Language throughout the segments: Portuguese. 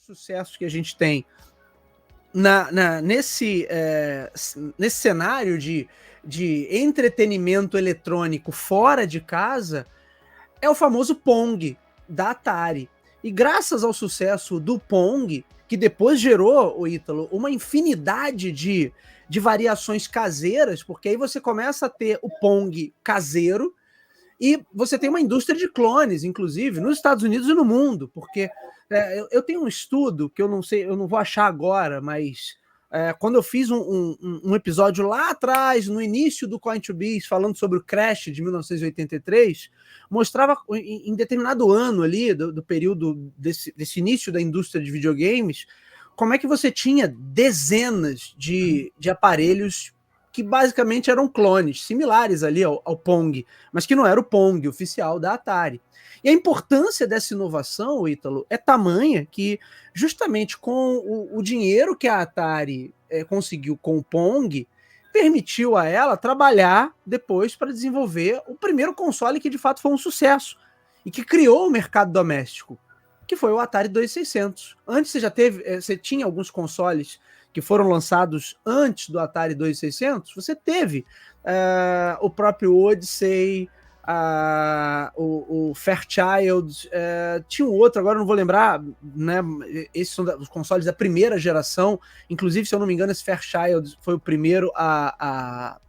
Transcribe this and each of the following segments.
sucessos que a gente tem nesse cenário de entretenimento eletrônico fora de casa é o famoso Pong da Atari. E graças ao sucesso do Pong, que depois gerou, o Ítalo, uma infinidade de variações caseiras, porque aí você começa a ter o Pong caseiro e você tem uma indústria de clones, inclusive, nos Estados Unidos e no mundo, porque eu tenho um estudo que eu não sei, eu não vou achar agora, mas quando eu fiz um episódio lá atrás, no início do Coin2Biz, falando sobre o Crash de 1983, mostrava em determinado ano ali, do período desse início da indústria de videogames, como é que você tinha dezenas de aparelhos que basicamente eram clones, similares ali ao Pong, mas que não era o Pong oficial da Atari. E a importância dessa inovação, Ítalo, é tamanha que, justamente com o dinheiro que a Atari conseguiu com o Pong, permitiu a ela trabalhar depois para desenvolver o primeiro console que de fato foi um sucesso e que criou o mercado doméstico, que foi o Atari 2600. Antes você tinha alguns consoles que foram lançados antes do Atari 2600, você teve o próprio Odyssey, o Fairchild, tinha um outro, agora não vou lembrar, né? Esses são os consoles da primeira geração, inclusive, se eu não me engano, esse Fairchild foi o primeiro a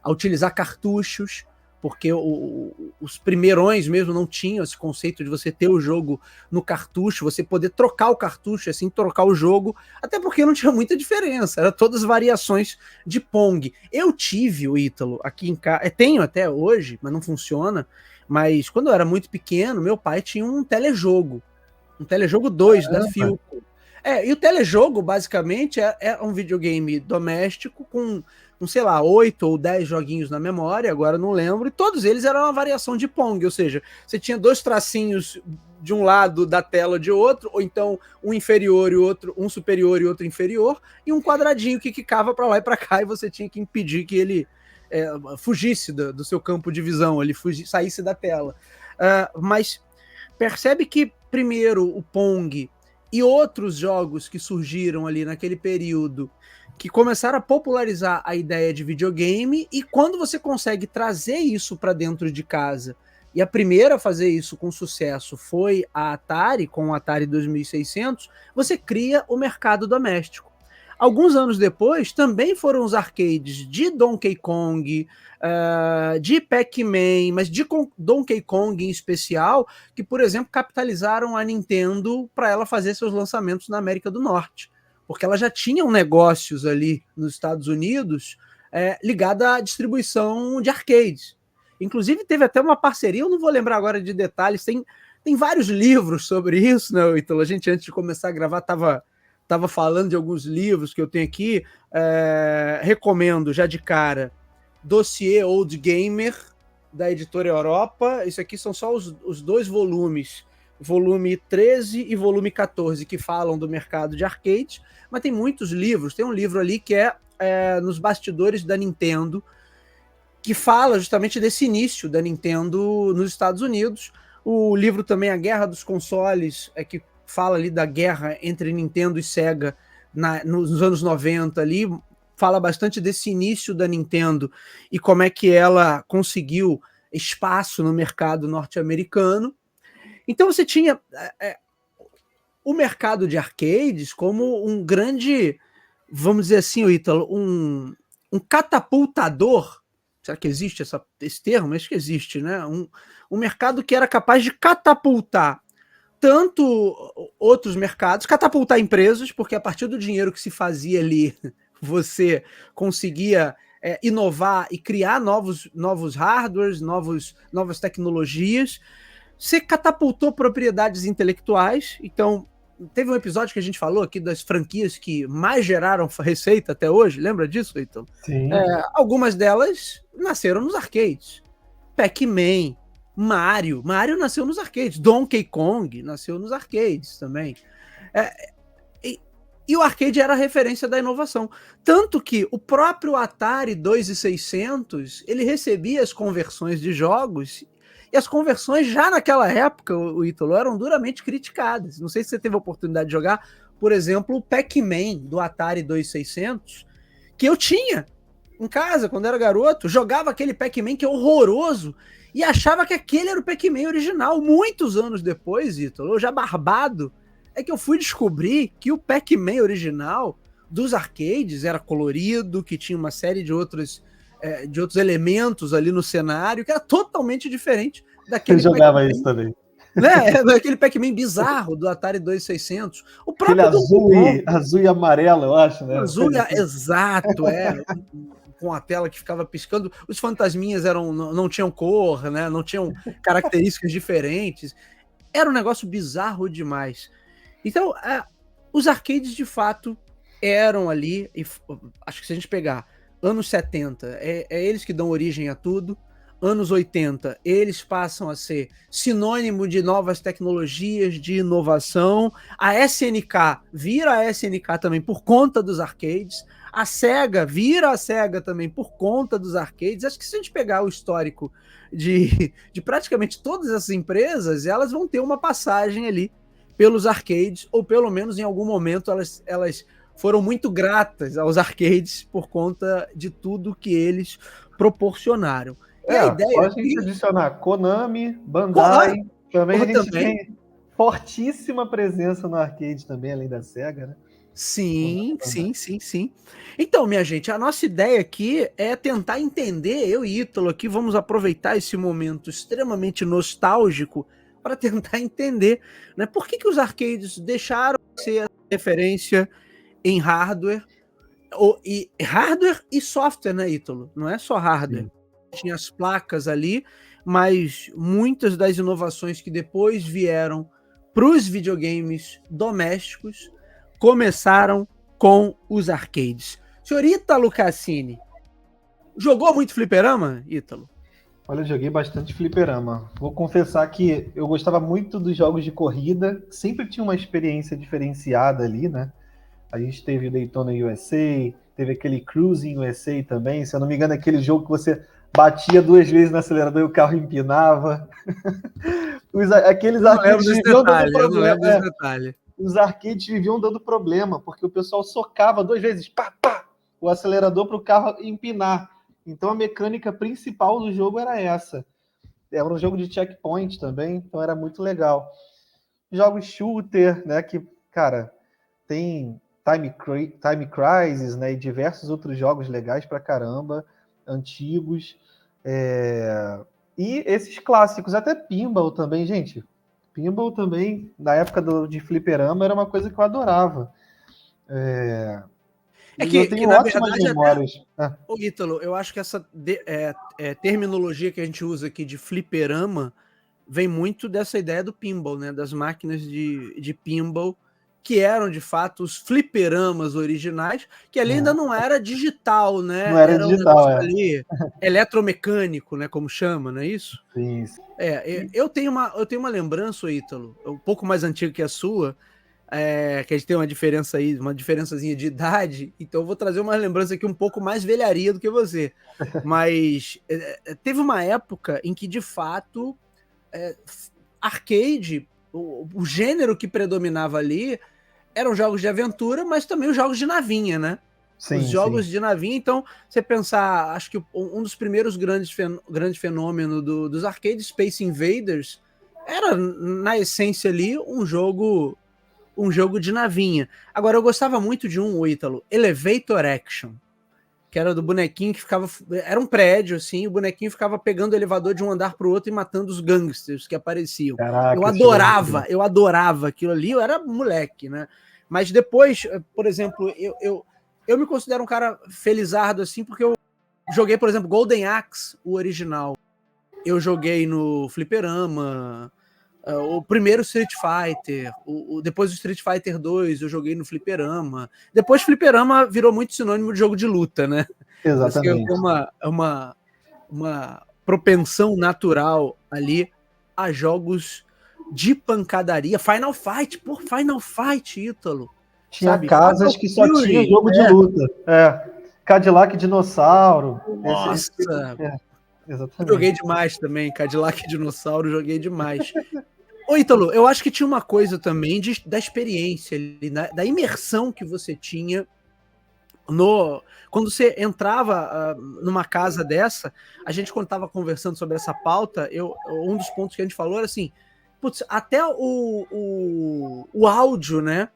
utilizar cartuchos, porque os primeirões mesmo não tinham esse conceito de você ter o jogo no cartucho, você poder trocar o cartucho, assim, trocar o jogo, até porque não tinha muita diferença, era todas variações de Pong. Eu tive o Ítalo aqui em casa, tenho até hoje, mas não funciona, mas quando eu era muito pequeno, meu pai tinha um telejogo 2 da Philco. E o telejogo, basicamente, é um videogame doméstico com, sei lá, 8 ou 10 joguinhos na memória, agora não lembro, e todos eles eram uma variação de Pong, ou seja, você tinha 2 tracinhos de um lado da tela de outro, ou então um inferior e outro, um superior e outro inferior, e um quadradinho que quicava para lá e para cá, e você tinha que impedir que ele fugisse do seu campo de visão, ele saísse da tela. Mas percebe que, primeiro, o Pong e outros jogos que surgiram ali naquele período, que começaram a popularizar a ideia de videogame, e quando você consegue trazer isso para dentro de casa, e a primeira a fazer isso com sucesso foi a Atari, com o Atari 2600, você cria o mercado doméstico. Alguns anos depois, também foram os arcades de Donkey Kong, de Pac-Man, mas de Donkey Kong em especial, que, por exemplo, capitalizaram a Nintendo para ela fazer seus lançamentos na América do Norte. Porque ela já tinha negócios ali nos Estados Unidos ligado à distribuição de arcades. Inclusive, teve até uma parceria, eu não vou lembrar agora de detalhes, tem vários livros sobre isso, né, Ítalo? A gente, antes de começar a gravar, estava falando de alguns livros que eu tenho aqui, recomendo já de cara Dossiê Old Gamer, da Editora Europa. Isso aqui são só os 2 volumes, volume 13 e volume 14, que falam do mercado de arcade, mas tem muitos livros. Tem um livro ali que é Nos Bastidores da Nintendo, que fala justamente desse início da Nintendo nos Estados Unidos. O livro também A Guerra dos Consoles, que fala ali da guerra entre Nintendo e Sega nos anos 90 ali, fala bastante desse início da Nintendo e como é que ela conseguiu espaço no mercado norte-americano. Então você tinha o mercado de arcades como um grande, vamos dizer assim, Ítalo, um catapultador. Será que existe esse termo? Acho que existe, né? Um mercado que era capaz de catapultar tanto outros mercados, catapultar empresas, porque a partir do dinheiro que se fazia ali, você conseguia inovar e criar novos hardwares, novas tecnologias. Você catapultou propriedades intelectuais. Então, teve um episódio que a gente falou aqui das franquias que mais geraram receita até hoje, lembra disso, então? Sim. Algumas delas nasceram nos arcades. Pac-Man, Mario nasceu nos arcades, Donkey Kong nasceu nos arcades também. E o arcade era a referência da inovação. Tanto que o próprio Atari 2600, ele recebia as conversões de jogos, e as conversões já naquela época, o Ítalo, eram duramente criticadas. Não sei se você teve a oportunidade de jogar por exemplo, o Pac-Man do Atari 2600, que eu tinha em casa quando era garoto, jogava aquele Pac-Man que é horroroso e achava que aquele era o Pac-Man original. Muitos anos depois, Ítalo, eu já barbado, é que eu fui descobrir que o Pac-Man original dos arcades era colorido, que tinha uma série de outros elementos ali no cenário, que era totalmente diferente daquele Eu jogava isso também. Né? Daquele Pac-Man bizarro do Atari 2600. O Aquele próprio azul e amarelo, eu acho, né? azul, exato, com a tela que ficava piscando. Os fantasminhas não tinham cor, né? Não tinham características diferentes. Era um negócio bizarro demais. Então, os arcades, de fato, eram ali, e acho que se a gente pegar anos 70, é eles que dão origem a tudo. Anos 80, eles passam a ser sinônimo de novas tecnologias, de inovação. A SNK vira a SNK também por conta dos arcades. A SEGA vira a SEGA também por conta dos arcades. Acho que se a gente pegar o histórico de praticamente todas essas empresas, elas vão ter uma passagem ali pelos arcades, ou pelo menos em algum momento elas foram muito gratas aos arcades por conta de tudo que eles proporcionaram. A ideia só a gente adicionar Konami, Bandai, também a gente tem fortíssima presença no arcade também, além da SEGA, né? Sim. Então, minha gente, a nossa ideia aqui é tentar entender, eu e Ítalo aqui vamos aproveitar esse momento extremamente nostálgico para tentar entender, né, por que os arcades deixaram de ser referência em hardware, hardware e software, né, Ítalo? Não é só hardware. Sim. Tinha as placas ali, mas muitas das inovações que depois vieram para os videogames domésticos começaram com os arcades. Senhor Ítalo Cassini, jogou muito fliperama, Ítalo? Olha, eu joguei bastante fliperama. Vou confessar que eu gostava muito dos jogos de corrida, sempre tinha uma experiência diferenciada ali, né? A gente teve o Daytona USA, teve aquele Cruising USA também, se eu não me engano, aquele jogo que você batia 2 vezes no acelerador e o carro empinava. Aqueles arcades viviam dando problema. Os arcades viviam dando problema, porque o pessoal socava 2 vezes, o acelerador para o carro empinar. Então a mecânica principal do jogo era essa. Era um jogo de checkpoint também, então era muito legal. Jogos shooter, né, que, cara, tem Time Crisis, né, e diversos outros jogos legais pra caramba, antigos. E esses clássicos, até Pinball também, gente. Pinball também, na época de fliperama, era uma coisa que eu adorava. Eu tenho ótimas memórias. Ô, Ítalo, eu acho que essa terminologia que a gente usa aqui de fliperama vem muito dessa ideia do pinball, né? Das máquinas de pinball, que eram, de fato, os fliperamas originais, que ali ainda não era digital, né? Não era digital, ali eletromecânico, né? Como chama, não é isso? Sim. Eu tenho uma lembrança, Ítalo, um pouco mais antiga que a sua, que a gente tem uma diferença aí, uma diferençazinha de idade, então eu vou trazer uma lembrança aqui um pouco mais velharia do que você. Mas teve uma época em que, de fato, arcade, o gênero que predominava ali eram jogos de aventura, mas também os jogos de navinha, né? Sim, os jogos de navinha. Então, você pensar, acho que um dos primeiros grandes fenômenos dos arcades, Space Invaders, era, na essência ali, um jogo de navinha. Agora, eu gostava muito de o Ítalo, Elevator Action, que era do bonequinho que ficava... Era um prédio, assim, o bonequinho ficava pegando o elevador de um andar para o outro e matando os gangsters que apareciam. Caraca, eu adorava aquilo ali, eu era moleque, né? Mas depois, por exemplo, eu me considero um cara felizardo, assim, porque eu joguei, por exemplo, Golden Axe, o original. Eu joguei no fliperama, o primeiro Street Fighter, depois do Street Fighter 2 eu joguei no fliperama. Depois fliperama virou muito sinônimo de jogo de luta, né? Exatamente. É uma propensão natural ali a jogos de pancadaria. Final Fight, Ítalo. Tinha sabe? Casas que só tinha jogo de luta. Cadillac Dinossauro. Nossa! Exatamente. Joguei demais também. Cadillac Dinossauro, joguei demais. Ô, Ítalo, eu acho que tinha uma coisa também da experiência ali, da imersão que você tinha quando você entrava numa casa dessa. A gente, quando estava conversando sobre essa pauta, um dos pontos que a gente falou era assim, putz, até o áudio, né?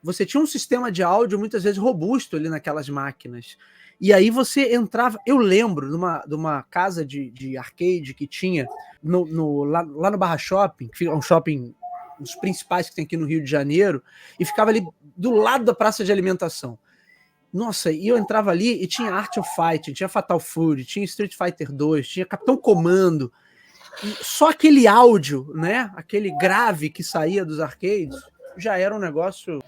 Você tinha um sistema de áudio muitas vezes robusto ali naquelas máquinas. E aí você entrava. Eu lembro de uma casa de arcade que tinha lá no Barra Shopping, que é um shopping dos principais que tem aqui no Rio de Janeiro, e ficava ali do lado da praça de alimentação. Nossa, e eu entrava ali e tinha Art of Fighting, tinha Fatal Fury, tinha Street Fighter 2, tinha Capitão Comando. E só aquele áudio, né? Aquele grave que saía dos arcades, já era um negócio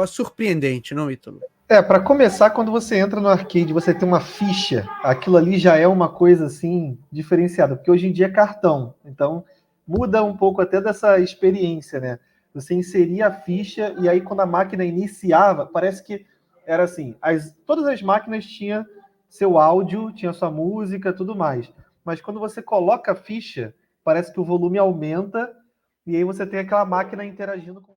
surpreendente, não, Ítalo? Para começar, quando você entra no arcade, você tem uma ficha, aquilo ali já é uma coisa assim diferenciada, porque hoje em dia é cartão, então muda um pouco até dessa experiência, né? Você inseria a ficha e aí quando a máquina iniciava, parece que era assim, todas as máquinas tinham seu áudio, tinha sua música, tudo mais. Mas quando você coloca a ficha, parece que o volume aumenta e aí você tem aquela máquina interagindo com